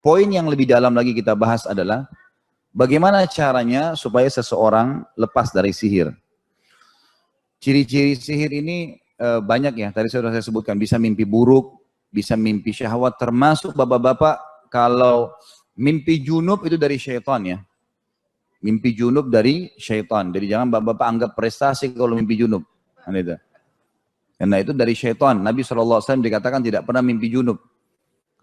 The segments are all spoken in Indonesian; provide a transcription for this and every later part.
poin yang lebih dalam lagi kita bahas adalah bagaimana caranya supaya seseorang lepas dari sihir. Ciri-ciri sihir ini banyak ya, tadi sudah saya sebutkan, bisa mimpi buruk, bisa mimpi syahwat, termasuk bapak-bapak kalau mimpi junub itu dari syaitan ya. Mimpi junub dari syaitan, jadi jangan bapak-bapak anggap prestasi kalau mimpi junub. Karena itu dari syaitan, Nabi SAW dikatakan tidak pernah mimpi junub.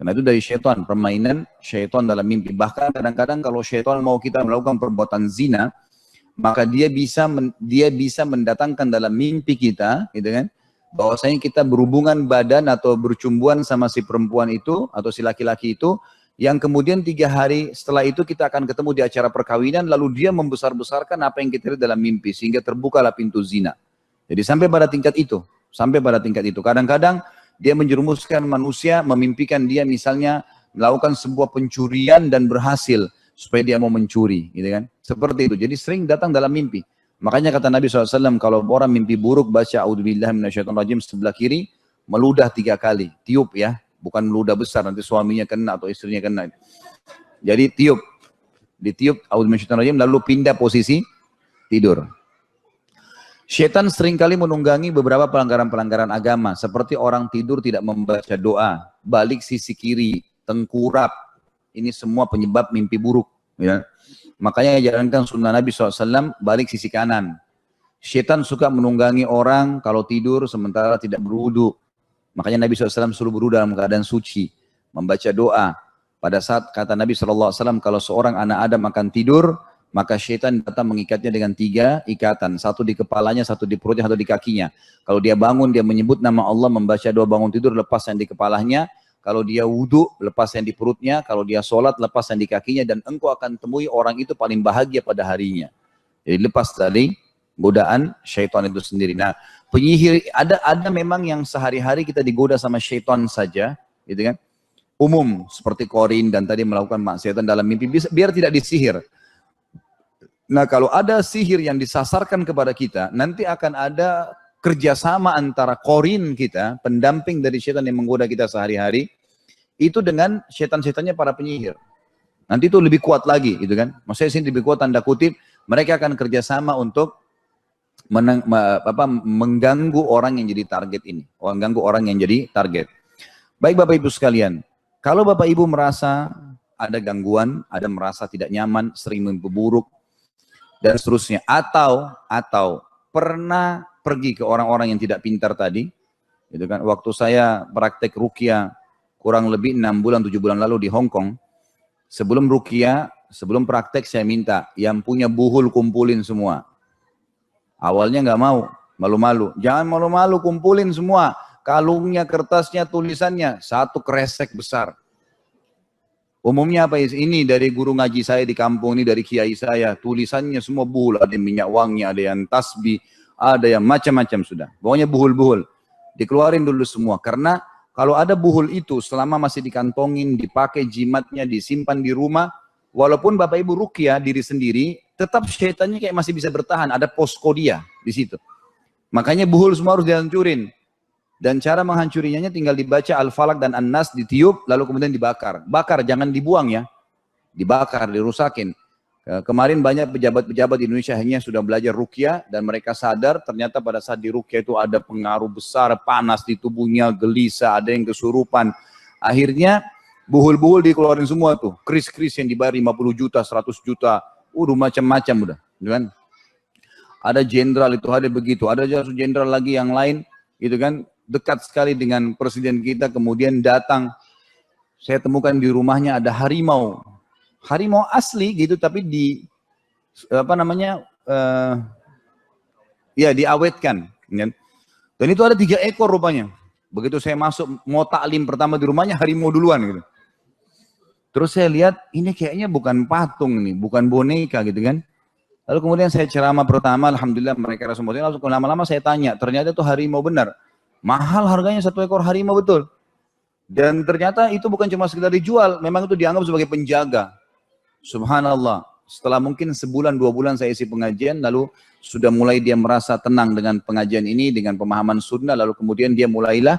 Karena itu dari syaitan, permainan syaitan dalam mimpi. Bahkan kadang-kadang kalau syaitan mau kita melakukan perbuatan zina, maka dia bisa mendatangkan dalam mimpi kita, gitu kan, bahwasanya kita berhubungan badan atau bercumbuan sama si perempuan itu atau si laki-laki itu, yang kemudian 3 hari setelah itu kita akan ketemu di acara perkawinan, lalu dia membesar-besarkan apa yang kita lihat dalam mimpi sehingga terbukalah pintu zina. Jadi sampai pada tingkat itu, kadang-kadang dia menjerumuskan manusia, memimpikan dia misalnya melakukan sebuah pencurian dan berhasil supaya dia mau mencuri, gitu kan? Seperti itu. Jadi sering datang dalam mimpi. Makanya kata Nabi SAW, kalau orang mimpi buruk baca A'udzubillahi minasyaitonirrajim sebelah kiri, meludah 3 kali, tiup ya, bukan meludah besar nanti suaminya kena atau istrinya kena. Jadi tiup, ditiup A'udzubillahi minasyaitonirrajim lalu pindah posisi tidur. Syaitan seringkali menunggangi beberapa pelanggaran-pelanggaran agama, seperti orang tidur tidak membaca doa, balik sisi kiri, tengkurap. Ini semua penyebab mimpi buruk. Ya. Makanya jalankan sunnah Nabi SAW, balik sisi kanan. Syaitan suka menunggangi orang kalau tidur sementara tidak berwudu. Makanya Nabi SAW suruh berwudu dalam keadaan suci, membaca doa. Pada saat kata Nabi SAW, kalau seorang anak Adam akan tidur, maka syaitan datang mengikatnya dengan 3 ikatan. 1 di kepalanya, 1 di perutnya, 1 di kakinya. Kalau dia bangun, dia menyebut nama Allah, membaca doa bangun tidur, lepas yang di kepalanya. Kalau dia wudhu, lepas yang di perutnya. Kalau dia sholat, lepas yang di kakinya. Dan engkau akan temui orang itu paling bahagia pada harinya. Jadi lepas dari godaan syaitan itu sendiri. Nah, penyihir, ada memang yang sehari-hari kita digoda sama syaitan saja, gitu kan. Umum, seperti Korin dan tadi melakukan maksiatan dalam mimpi, biar tidak disihir. Nah, kalau ada sihir yang disasarkan kepada kita, nanti akan ada kerjasama antara korin kita, pendamping dari syaitan yang menggoda kita sehari-hari, itu dengan syaitan-syaitannya para penyihir. Nanti itu lebih kuat lagi, gitu kan? Maksudnya sini lebih kuat tanda kutip, mereka akan kerjasama untuk mengganggu orang yang jadi target ini, mengganggu orang yang jadi target. Baik Bapak Ibu sekalian, kalau Bapak Ibu merasa ada gangguan, ada merasa tidak nyaman, sering mimpi buruk, dan seterusnya, atau pernah pergi ke orang-orang yang tidak pintar tadi, gitu kan? Waktu saya praktek ruqyah kurang lebih 6 bulan 7 bulan lalu di Hong Kong, sebelum ruqyah, sebelum praktek saya minta yang punya buhul kumpulin semua. Awalnya nggak mau, malu-malu, jangan malu-malu, kumpulin semua, kalungnya, kertasnya, tulisannya, 1 kresek besar. Umumnya apa ini dari guru ngaji saya di kampung ini, dari kiai saya, tulisannya semua buhul, ada yang minyak wangi, ada yang tasbih, ada yang macam-macam sudah. Pokoknya buhul-buhul. Dikeluarin dulu semua, karena kalau ada buhul itu selama masih dikantongin, dipakai jimatnya, disimpan di rumah, walaupun Bapak Ibu ruqyah diri sendiri, tetap syaitannya kayak masih bisa bertahan, ada posko dia di situ. Makanya buhul semua harus dihancurin. Dan cara menghancurinya tinggal dibaca Al-Falaq dan An-Nas, ditiup, lalu kemudian dibakar. Bakar, jangan dibuang ya. Dibakar, dirusakin. Kemarin banyak pejabat-pejabat di Indonesia hanya sudah belajar ruqyah, dan mereka sadar ternyata pada saat di ruqyah itu ada pengaruh besar, panas di tubuhnya, gelisah, ada yang kesurupan. Akhirnya buhul-buhul dikeluarin semua tuh. Kris-kris yang dibayar 50 juta, 100 juta. Macam-macam udah. Kan? Ada jenderal itu, ada begitu. Ada jenderal lagi yang lain, gitu kan. Dekat sekali dengan presiden kita, kemudian datang, saya temukan di rumahnya ada harimau asli gitu, tapi diawetkan, dan itu ada 3 ekor rupanya. Begitu saya masuk mau taklim pertama di rumahnya, harimau duluan gitu. Terus saya lihat ini kayaknya bukan patung nih, bukan boneka gitu kan. Lalu kemudian saya ceramah pertama, alhamdulillah mereka semua. Lalu lama-lama saya tanya, ternyata itu harimau benar. Mahal harganya 1 ekor harimau betul. Dan ternyata itu bukan cuma sekedar dijual, memang itu dianggap sebagai penjaga. Subhanallah. Setelah mungkin sebulan 2 bulan saya isi pengajian, lalu sudah mulai dia merasa tenang dengan pengajian ini, dengan pemahaman sunnah, lalu kemudian dia mulailah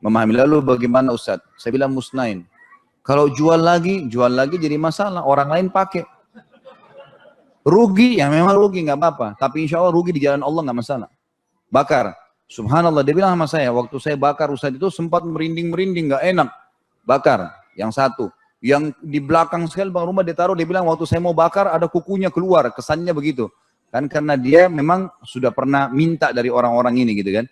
memahami. Lalu bagaimana Ustaz? Saya bilang musnain. Kalau jual lagi jadi masalah. Orang lain pakai. Rugi, ya memang rugi, nggak apa-apa. Tapi insya Allah rugi di jalan Allah nggak masalah. Bakar. Subhanallah, dia bilang sama saya, waktu saya bakar Ustaz itu sempat merinding-merinding, nggak enak. Bakar, yang satu. Yang di belakang sekali bang rumah dia taruh, dia bilang waktu saya mau bakar ada kukunya keluar, kesannya begitu. Kan karena dia memang sudah pernah minta dari orang-orang ini gitu kan.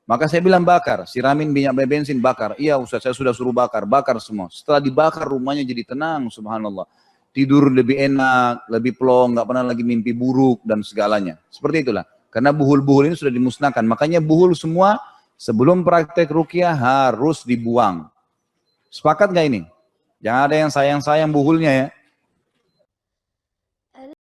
Maka saya bilang bakar, siramin minyak bensin bakar. Iya Ustaz, saya sudah suruh bakar, bakar semua. Setelah dibakar rumahnya jadi tenang, subhanallah. Tidur lebih enak, lebih plong, nggak pernah lagi mimpi buruk dan segalanya. Seperti itulah. Karena buhul-buhul ini sudah dimusnahkan. Makanya buhul semua sebelum praktek ruqyah harus dibuang. Sepakat nggak ini? Jangan ada yang sayang-sayang buhulnya ya.